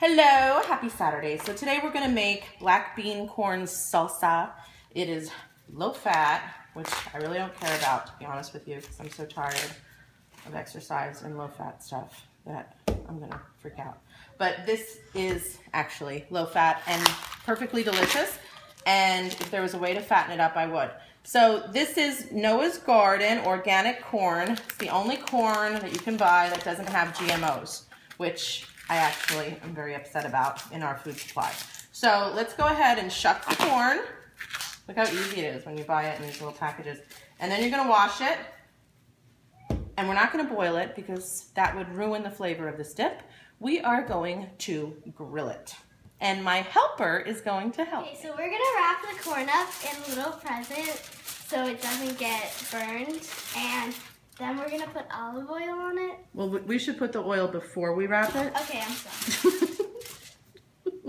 Hello, happy Saturday. So today we're gonna make black bean corn salsa. It is low fat, which I really don't care about, to be honest with you, because I'm so tired of exercise and low fat stuff that I'm gonna freak out. But this is actually low fat and perfectly delicious. And if there was a way to fatten it up, I would. So this is Noah's Garden organic corn. It's the only corn that you can buy that doesn't have GMOs, which I actually am very upset about in our food supply. So let's go ahead and shuck the corn. Look how easy it is when you buy it in these little packages. And then you're gonna wash it. And we're not gonna boil it because that would ruin the flavor of this dip. We are going to grill it. And my helper is going to help. Okay, so we're gonna wrap the corn up in a little present so it doesn't get burned. And then we're gonna put olive oil on it. Well, we should put the oil before we wrap it. Okay, I'm sorry.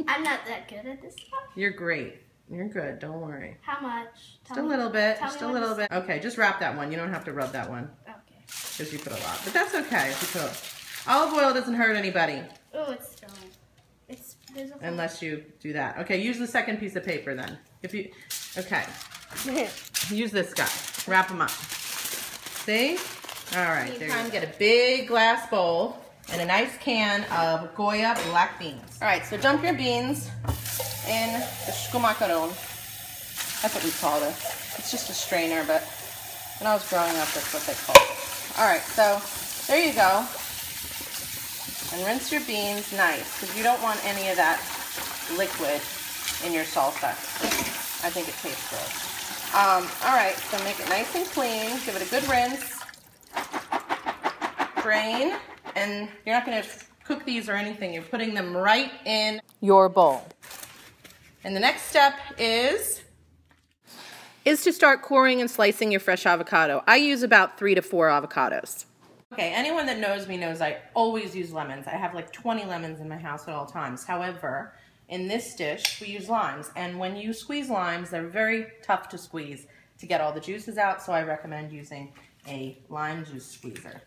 I'm not that good at this stuff. You're great. You're good, don't worry. How much? Just a little bit, just a little bit. Okay, just wrap that one. You don't have to rub that one. Okay. Because you put a lot, but that's okay. If you put olive oil doesn't hurt anybody. Oh, it's spilling. Unless you do that. Okay, use the second piece of paper then. If you, okay. Use this guy. Wrap them up. See? All right, there you go. Get a big glass bowl and a nice can of Goya black beans. All right, so dump your beans in the schumacaron. That's what we call this. It's just a strainer, but when I was growing up, that's what they called it. All right, so there you go. And rinse your beans nice, because you don't want any of that liquid in your salsa. I think it tastes good. All right, so make it nice and clean. Give it a good rinse. Drain, and you're not going to cook these or anything. You're putting them right in your bowl. And the next step is to start coring and slicing your fresh avocado. I use about 3 to 4 avocados. Okay, anyone that knows me knows I always use lemons. I have like 20 lemons in my house at all times. However, in this dish, we use limes. And when you squeeze limes, they're very tough to squeeze to get all the juices out, so I recommend using a lime juice squeezer.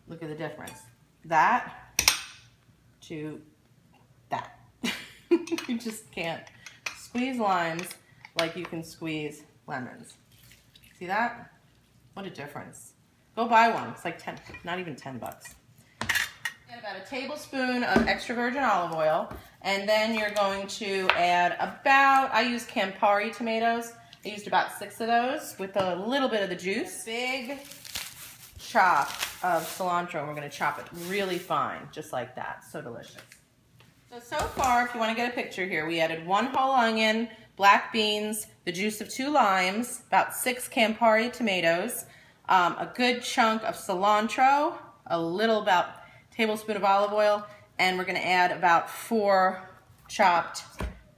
Look at the difference. That to that. You just can't squeeze limes like you can squeeze lemons. See that? What a difference. Go buy one. It's like 10, not even 10 bucks. Get about a tablespoon of extra virgin olive oil, and then you're going to add about, I use Campari tomatoes. I used about 6 of those with a little bit of the juice. Big chop of cilantro, and we're going to chop it really fine, just like that. So delicious. So far, if you want to get a picture here, we added 1 whole onion, black beans, the juice of 2 limes, about 6 Campari tomatoes, a good chunk of cilantro, a little about tablespoon of olive oil, and we're going to add about 4 chopped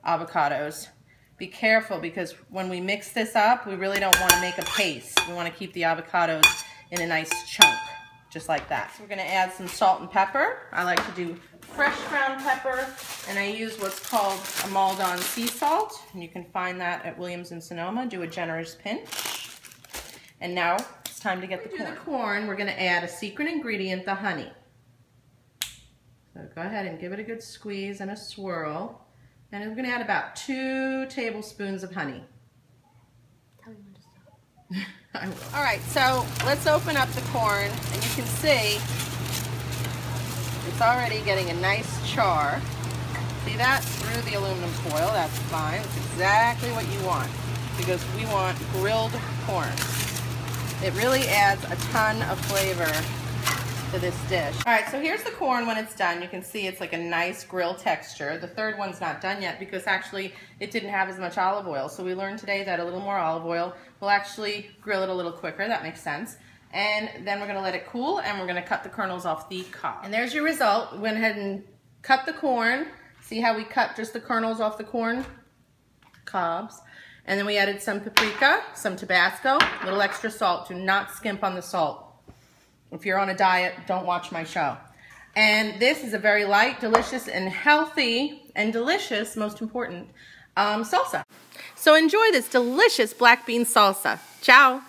avocados. Be careful, because when we mix this up, we really don't want to make a paste. We want to keep the avocados in a nice chunk, just like that. So we're going to add some salt and pepper. I like to do fresh ground pepper, and I use what's called a Maldon sea salt, and you can find that at Williams & Sonoma. Do a generous pinch. And now it's time to get the corn. We're going to add a secret ingredient, the honey. So go ahead and give it a good squeeze and a swirl. And we're going to add about 2 tablespoons of honey. Tell me when to stop. I will. All right, so let's open up the corn, and you can see it's already getting a nice char. See that? Through the aluminum foil. That's fine. That's exactly what you want, because we want grilled corn. It really adds a ton of flavor to this dish. All right, so here's the corn when it's done. You can see it's like a nice grill texture. The third one's not done yet because actually it didn't have as much olive oil. So we learned today that a little more olive oil will actually grill it a little quicker. That makes sense. And then we're gonna let it cool, and we're gonna cut the kernels off the cob. And there's your result. We went ahead and cut the corn. See how we cut just the kernels off the corn cobs? And then we added some paprika, some Tabasco, a little extra salt. Do not skimp on the salt. If you're on a diet, don't watch my show. And this is a very light, delicious, and healthy, and delicious, most important, salsa. So enjoy this delicious black bean salsa. Ciao.